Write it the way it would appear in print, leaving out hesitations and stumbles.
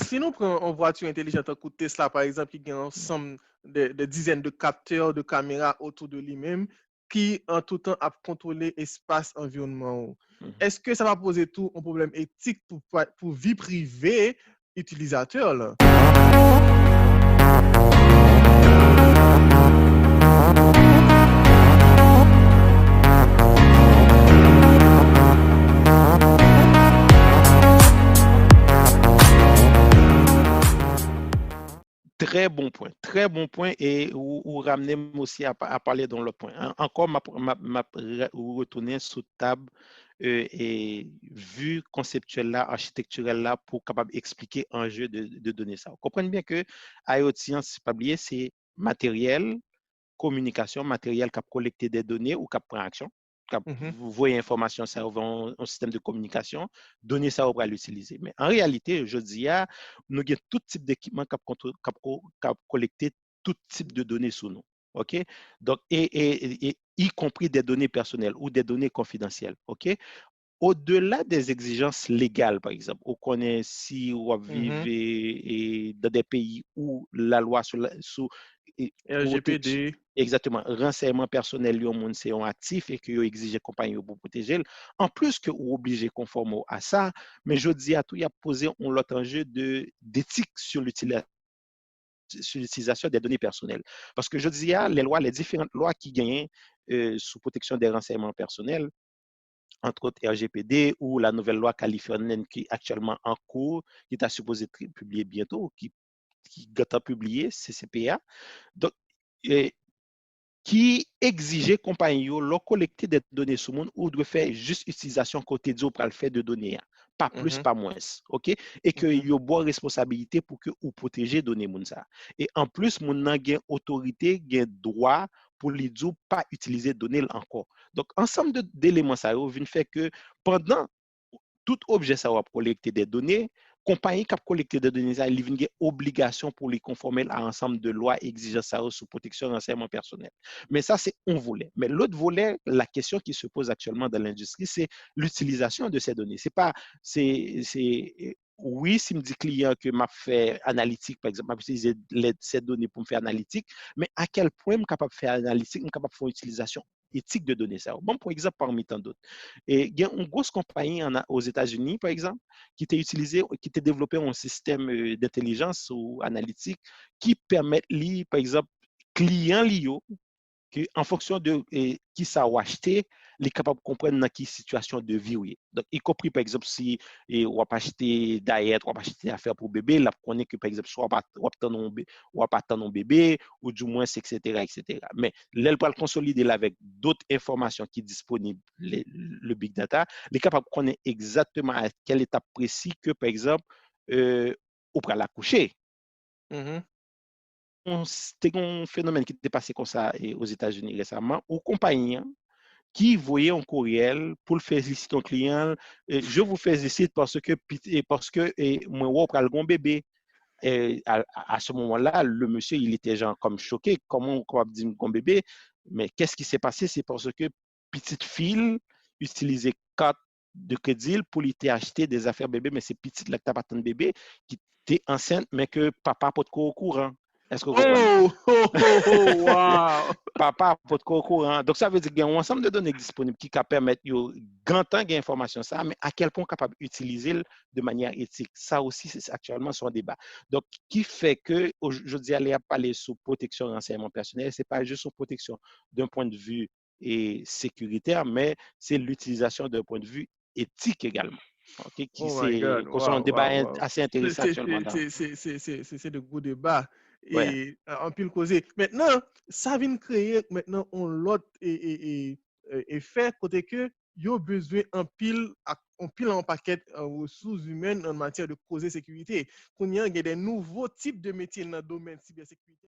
si nous prenons une voiture intelligente comme Tesla, par exemple, qui a un ensemble de dizaines de capteurs, de caméras autour de lui-même, qui en tout temps a contrôlé l'espace environnement. Est-ce que ça va poser tout un problème éthique pour vie privée utilisateur là? Très bon point, et vous ramenez aussi à parler dans le point. Encore, ma retourner sous table et vue conceptuelle là, architecturelle là, pour capable expliquer un jeu de données ça. Vous comprenez bien que IoT, c'est pas oublier, c'est matériel, communication, matériel qui a collecté des données ou qui a pris action. Vous voyez information, ça va un système de communication, donner ça, on va l'utiliser. Mais en réalité, je dis, nous avons tout type d'équipement qui a collecté tout type de données sur nous. OK? Donc, et y compris des données personnelles ou des données confidentielles. OK? Au-delà des exigences légales, par exemple, on connaît si on vit dans des pays où la loi sur RGPD. exactement, renseignement personnel, c'est un actif et que vous exigez compagnie pour protéger. En plus que vous obligez conforme à ça, mais je dis à tout, il y a posé un autre enjeu d'éthique sur l'utilisation des données personnelles. Parce que je dis, les différentes lois qui gagnent sous protection des renseignements personnels, entre autres RGPD ou la nouvelle loi californienne qui est actuellement en cours, qui est supposée être publiée bientôt, qui est publiée, CCPA. Donc, qui exigeait compagnie leur collecter des données sur le monde ou de faire juste utilisation côté pour le fait de données, pas plus, pas moins, ok? Et que y a une bonne responsabilité pour que vous protéger données moun ça. Et en plus, moun nan gen autorité, gen droit pour les dire pas utiliser données encore. Donc, ensemble d'éléments ça vient fait que pendant tout objet ça va collecter des données, compagnie qui a collecté des données, il y a une obligation pour les conformer à l'ensemble de lois exigeant ça sous protection renseignement personnel. Mais ça, c'est un volet. Mais l'autre volet, la question qui se pose actuellement dans l'industrie, c'est l'utilisation de ces données. C'est pas, oui, si me dit client que m'a fait analytique, par exemple, m'a utilisé ces données pour me faire analytique, mais à quel point je suis capable de faire analytique, je suis capable de faire utilisation éthique de données ça. Bon, par exemple, parmi tant d'autres. Et il y a une grosse compagnie aux États-Unis, par exemple, qui a développé un système d'intelligence ou analytique qui permet, par exemple, clients liés, en fonction de qui ça a acheté, il est capable de comprendre dans quelle situation de vie. Donc, y compris, par exemple, si on va acheter diète, on va acheter affaire pour bébé, là, on connaît que, par exemple, soit on va pas attendre un bébé, ou du moins, etc., etc. Mais là, il peut le consolider là avec d'autres informations qui sont disponibles, le big data, il est capable de connaître exactement à quelle étape précis que, par exemple, on peut l'accoucher. C'était un phénomène qui était passé comme ça aux États-Unis récemment, aux compagnies qui voyaient un courriel pour le féliciter ton client. Je vous félicite parce que moi, on prend le bébé. Et à ce moment-là, le monsieur, il était genre comme choqué. Comment on va dire un bébé? Mais qu'est-ce qui s'est passé? C'est parce que petite fille utilisait carte de crédit pour lui acheter des affaires bébé, mais c'est petite là que t'as pas de bébé qui était enceinte, mais que papa pas au courant. Est-ce que vous comprenez? Wow! Papa pas au courant. Donc, ça veut dire qu'il y a un ensemble de données disponibles qui permettent de grand information ça, mais à quel point capable d'utiliser de manière éthique. Ça aussi, c'est actuellement son débat. Donc, qui fait que, je dis aller à parler sur protection renseignement personnel, c'est pas juste sur protection d'un point de vue sécuritaire, mais c'est l'utilisation d'un point de vue éthique également. Okay, Oh my God, c'est un wow, débat wow, wow. assez intéressant actuellement. C'est de gros débats Ouais. et en pile causé. Maintenant, ça vient créer maintenant un lot effet côté que yo besoin en pile en paquet ressources humaines en matière de causer sécurité. Qu'on y a des nouveaux types de métiers dans le domaine cybersécurité.